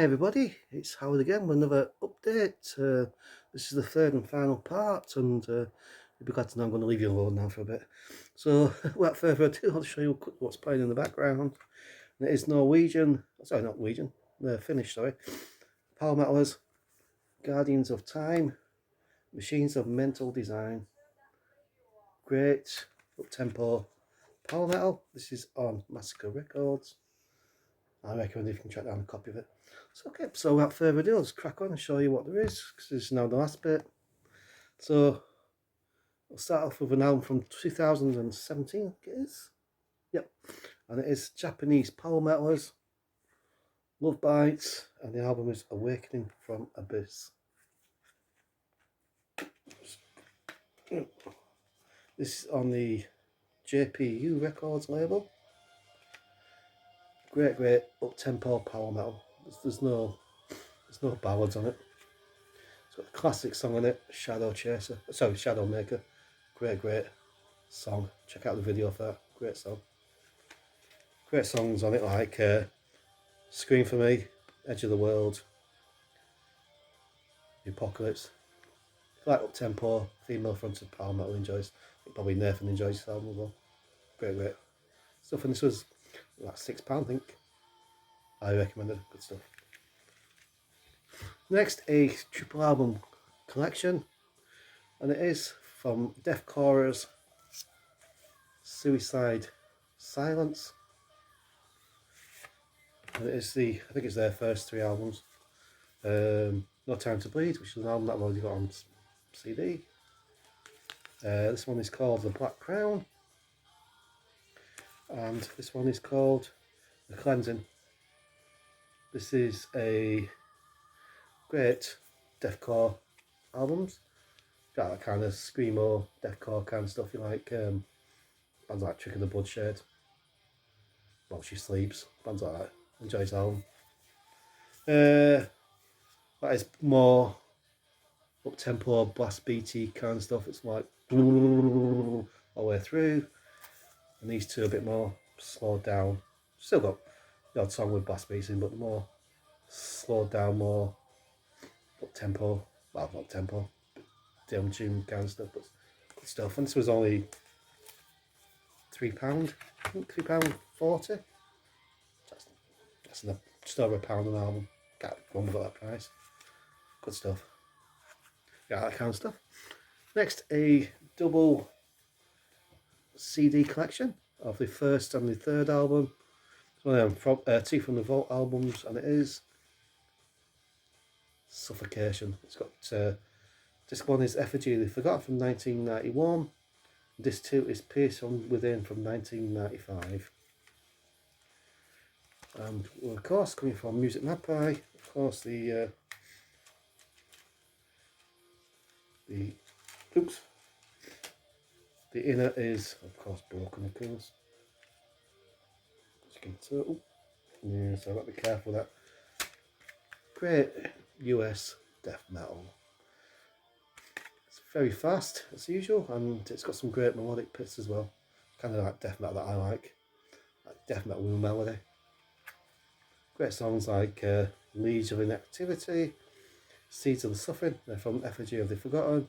Everybody, it's Howard again with another update. This is the third and final part, and you'll be glad to know I'm going to leave you alone now for a bit. So, without further ado, I'll show you what's playing in the background. And it is Norwegian, sorry, not Norwegian, Finnish, sorry. Power Metalers, Guardians of Time, Machines of Mental Design. Great up-tempo power metal. This is on Massacre Records. I recommend if you can track down a copy of it. So, okay, so without further ado, I'll just crack on and show you what there is, because this is now the last bit. So, I'll start off with an album from 2017, I think it is. Yep, and it is Japanese power metalers, Love Bites, and the album is Awakening from Abyss. This is on the JPU Records label. Great up-tempo power metal. There's no ballads on it. It's got a classic song on it, Shadow Chaser. Sorry, Shadow Maker. Great song. Check out the video for that. Great song. Great songs on it like Scream for Me, Edge of the World, The Apocalypse. If you like up-tempo, female-fronted power metal enjoys. I think probably Nathan enjoys this album as well. Great stuff, and this was like £6, I think. I recommend it. Good stuff. Next, a triple album collection, and it is from Deathcore's Suicide Silence, and it is I think it's their first 3 albums. No Time to Bleed, which is an album that I've already got on CD. This one is called The Black Crown, and this one is called The Cleansing. This is a great deathcore albums. Got that kind of screamo, deathcore kind of stuff you like. Bands like Trick of the Bloodshed, While She Sleeps, bands like that. Enjoy this album. That is more up-tempo, blast beaty kind of stuff. It's like all the way through. And these two are a bit more slowed down. Still got the odd song with blast beats in, but more slowed down, more up-tempo. Well, not tempo, down tune kind of stuff, but good stuff. And this was only £3, I think £3.40. That's just over £1 an album. Can't remember that price. Good stuff. Yeah, that kind of stuff. Next, a double CD collection of the first and the third album. From 2 from the Vault albums, and it is Suffocation. It's got disc 1 is Effigy of the Forgotten from 1991. Disc 2 is Pierce from Within from 1995. And well, of course, coming from Music Magpie, of course the inner is of course broken, of course. As you can tell, yeah, so I've got to be careful with that. Great US death metal. It's very fast as usual, and it's got some great melodic bits as well. Kind of like death metal that I like death metal with melody. Great songs like League of Inactivity, Seeds of the Suffering, they're from Effigy of the Forgotten,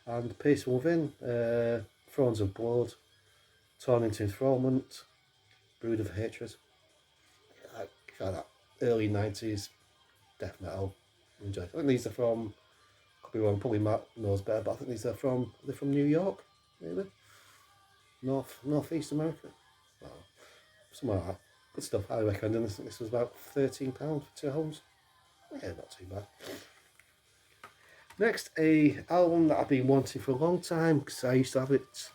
and Peace from Within, Thrones of Blood, Torn into Enthrallment, Brood of Hatred. Like that early 90s death metal. Enjoy. I think these are from, could be wrong, probably Matt knows better, but I think they're from New York, maybe? Northeast America? Well, somewhere like that. Good stuff, I recommend this. This was about £13 for 2 albums. Yeah, not too bad. Next, a album that I've been wanting for a long time, because I used to have it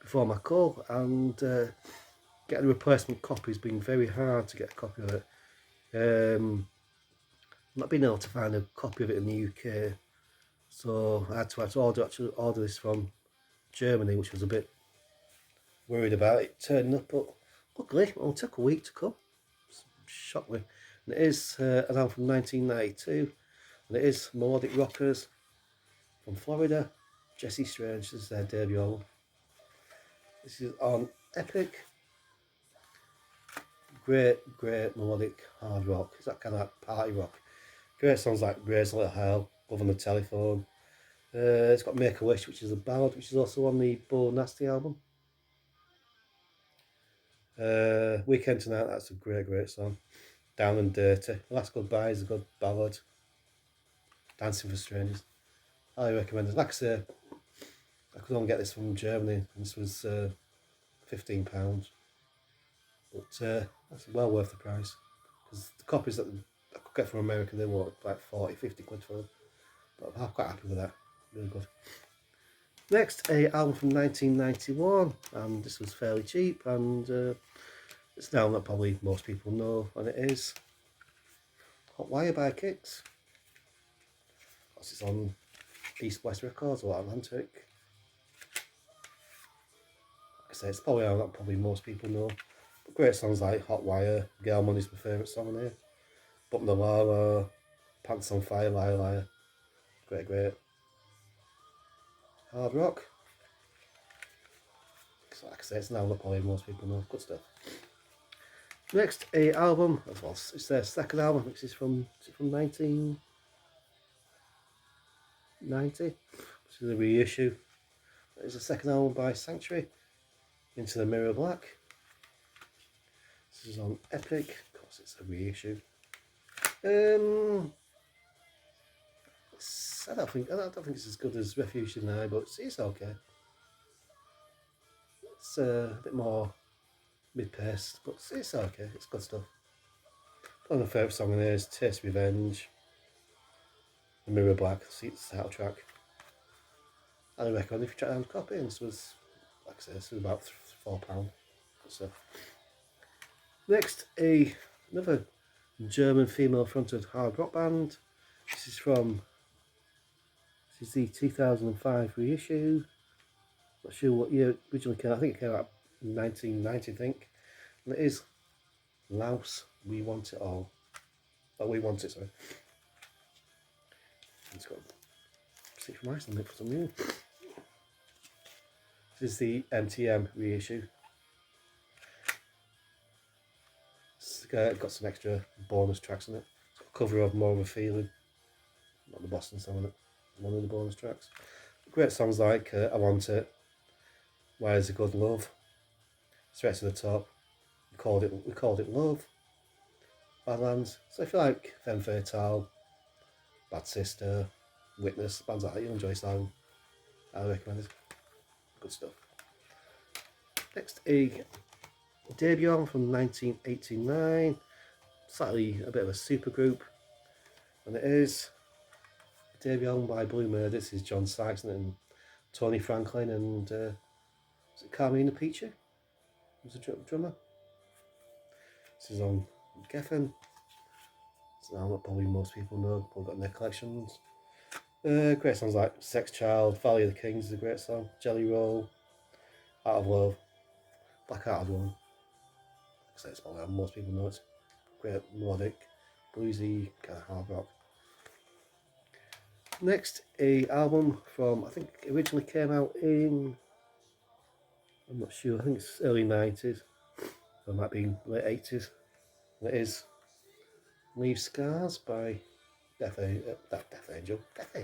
before my call, and getting a replacement copy has been very hard to get a copy of it. Not being able to find a copy of it in the UK, so I had to order this from Germany, which was a bit worried about it turning up, but luckily it only took a week to come. Shocked me. And it is an album from 1992, and it is Melodic Rockers from Florida. Jesse Strange, this is their debut album. This is on Epic. great melodic hard rock. It's that kind of like party rock. Great songs like Raise a Little Hell, Love on the Telephone. It's got Make a Wish, which is a ballad, which is also on the Bo Nasty album. Weekend Tonight, that's a great song. Down and Dirty. Last Goodbye is a good ballad. Dancing for Strangers. I recommend it. Like I say, I could only get this from Germany. This was £15. But that's well worth the price. Because the copies that I could get from America, they were like 40-50 quid for them. But I'm quite happy with that. Really good. Next, a album from 1991, and this was fairly cheap, and it's an album that probably most people know, and it is Hot Wire by Kix. It's on East West Records or Atlantic. Like I say, it's probably an album that probably most people know. But great songs like Hot Wire, Girl Money's my favourite song on here. Bump the Lala, Pants on Fire, Liar Liar. Great. Hard rock. So like I say, it's an album that probably most people know. Good stuff. Next, a album. Well, it's their second album, which is from 1990, which is a reissue. It's a second album by Sanctuary, Into the Mirror Black. This is on Epic. Of course, it's a reissue. I don't think it's as good as Refuge Denied, but it's okay. It's a bit more mid-paced, but it's okay. It's good stuff. One of the favourite song in there is Taste Revenge. The Mirror Black, the title track. I recommend if you try down a copy, and this was, like I said, this was about £4. Good stuff. Next, another German female-fronted hard rock band. This is the 2005 reissue. Not sure what year it originally came out. I think it came out in 1990, I think. And it is Laus, We Want It All. Oh, We Want It, sorry. It's got see from Iceland for some reason. This is the MTM reissue. It's got some extra bonus tracks in it. It's got a cover of More of a Feeling, not the Boston song in it, one of the bonus tracks. Great songs like I Want It, Where's the Good Love, Straight to the Top, We Called It Love, Badlands. So if you like Femme Fatale, Bad Sister, Witness, bands like that, you'll enjoy this album. I recommend it. Good stuff. Next, a debut album from 1989, slightly a bit of a super group, and it is a debut album by Blue Murder. This is John Sykes and Tony Franklin and is it Carmina Peachy? Who's the drummer? This is on Geffen. It's an album that probably most people know, probably got in their collections. Great songs like Sex Child, Valley of the Kings is a great song, Jelly Roll, Out of Love, Black Hearted Woman. Like I say, it's probably how most people know. It's great melodic, bluesy, kind of hard rock. Next, a album from, I think it originally came out in, I'm not sure, I think it's early 90s, or it might be late 80s. And it is Leave Scars by Dark Angel, I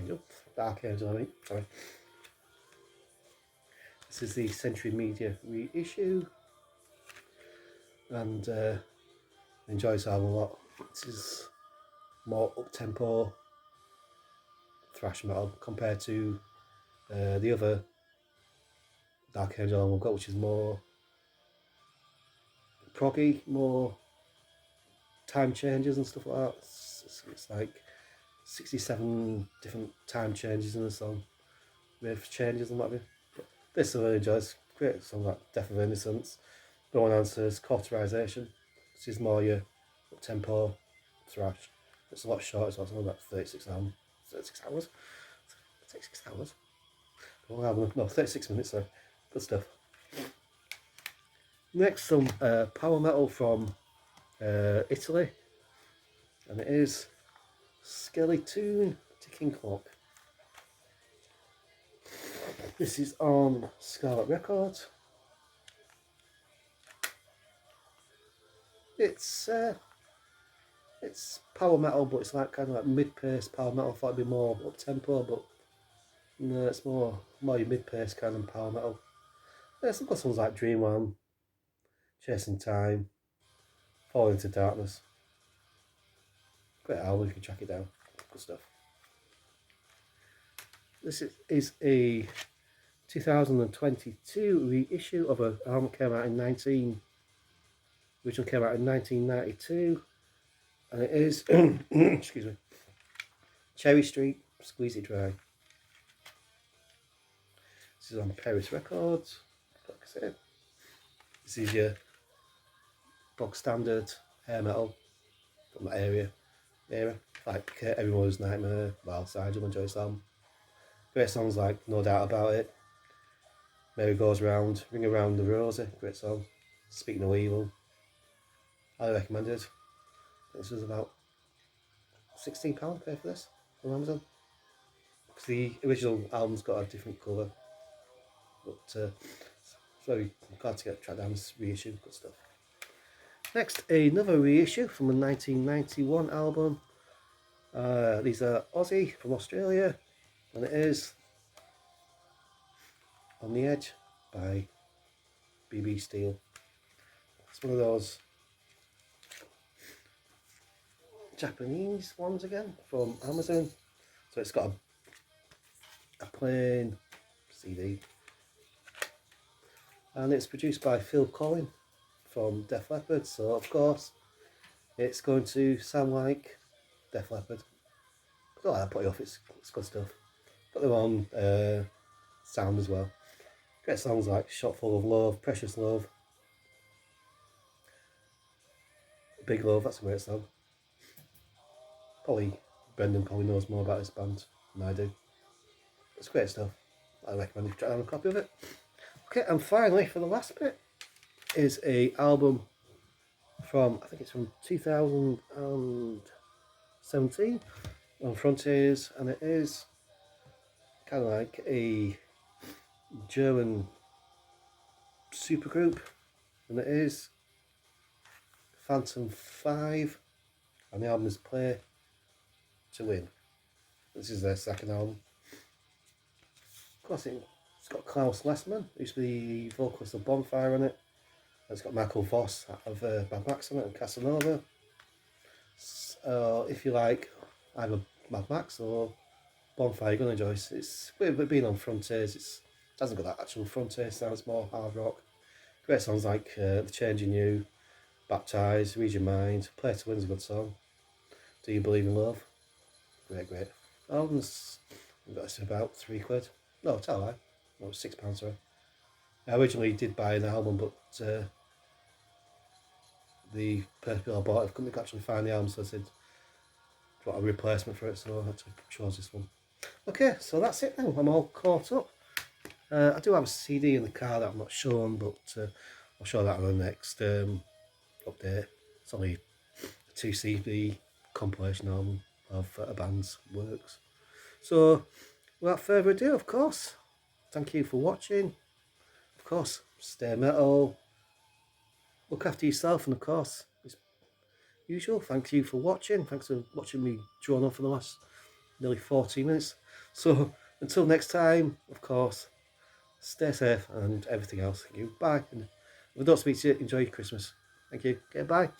mean, sorry. This is the Century Media reissue, and enjoy this album a lot. This is more up-tempo thrash metal compared to the other Dark Angel album we've got, which is more proggy, more time changes and stuff like that. It's like 67 different time changes in the song, riff changes and what have you. But this I really enjoy. It's great songs like Death of Innocence, No One Answers, Cauterization. This is more your tempo thrash. It's a lot shorter, so it's only about 36 hours. 36 hours? 36 hours? No, 36 minutes, so good stuff. Next, some power metal from Italy, and it is Skeletoon Ticking Clock. This is on Scarlet Records. It's power metal, but it's like kind of like mid-pace power metal. I thought it'd be more up tempo, but no, it's more your mid-pace kind of power metal. Yeah, some good songs like Dream On, Chasing Time, Fall Into Darkness. Great album, you can track it down. Good stuff. This is a 2022 reissue of an album that came out in originally came out in 1992, and it is excuse me, Cherry Street, Squeeze It Dry. This is on Paris Records. Like I said, this is your bog standard hair metal from that era. Like Everyone's Nightmare, Wild Side, you'll enjoy some. Great songs like No Doubt About It, Mary Goes Round, Ring Around the Rosie, great song. Speak No Evil, highly recommended. This was about £16 pay for this on Amazon. Because the original album's got a different cover. But it's very glad to track down this reissue, good stuff. Next, another reissue from a 1991 album. These are Aussie from Australia, and it is On the Edge by BB Steele. It's one of those Japanese ones again from Amazon. So it's got a plain CD. And it's produced by Phil Collin from Def Leppard, so of course it's going to sound like Def Leppard. I don't like that put it off, it's good stuff. Got their own sound as well. Great songs like Shot Full of Love, Precious Love, Big Love, that's a great song. Brendan probably knows more about this band than I do. It's great stuff. I recommend you try to have a copy of it. Okay, and finally, for the last bit, is a album from, I think it's from 2017 on Frontiers, and it is kind of like a German supergroup, and it is Phantom 5, and the album is Play to Win. This is their second album. Of course, it's got Klaus Lessmann, who used to be the vocalist of Bonfire on it. It's got Michael Voss of Mad Max on it and Casanova. So if you like either Mad Max or Bonfire, you're going to enjoy it. It's been on Frontiers. It hasn't got that actual Frontier sound, it's more hard rock. Great songs like The Changing You, Baptized, Read Your Mind, Play to Win's a good song. Do You Believe in Love? Great. Albums, I got this about £3. No, tell a lie. No, it was £6, sorry. I originally did buy an album, but the person I bought it couldn't actually find the album, so I said, got a replacement for it, so I had to choose this one. Okay, so that's it now. I'm all caught up. I do have a CD in the car that I'm not showing, but I'll show that on the next update. It's only a 2 CD compilation album of a band's works. So, without further ado, of course, thank you for watching. Of course, stay metal, look after yourself, and of course, as usual, thank you for watching. Thanks for watching me drone on for the last nearly 40 minutes. So, until next time, of course, stay safe and everything else. Thank you. Bye. And if I don't speak to you, enjoy your Christmas. Thank you. Okay, bye.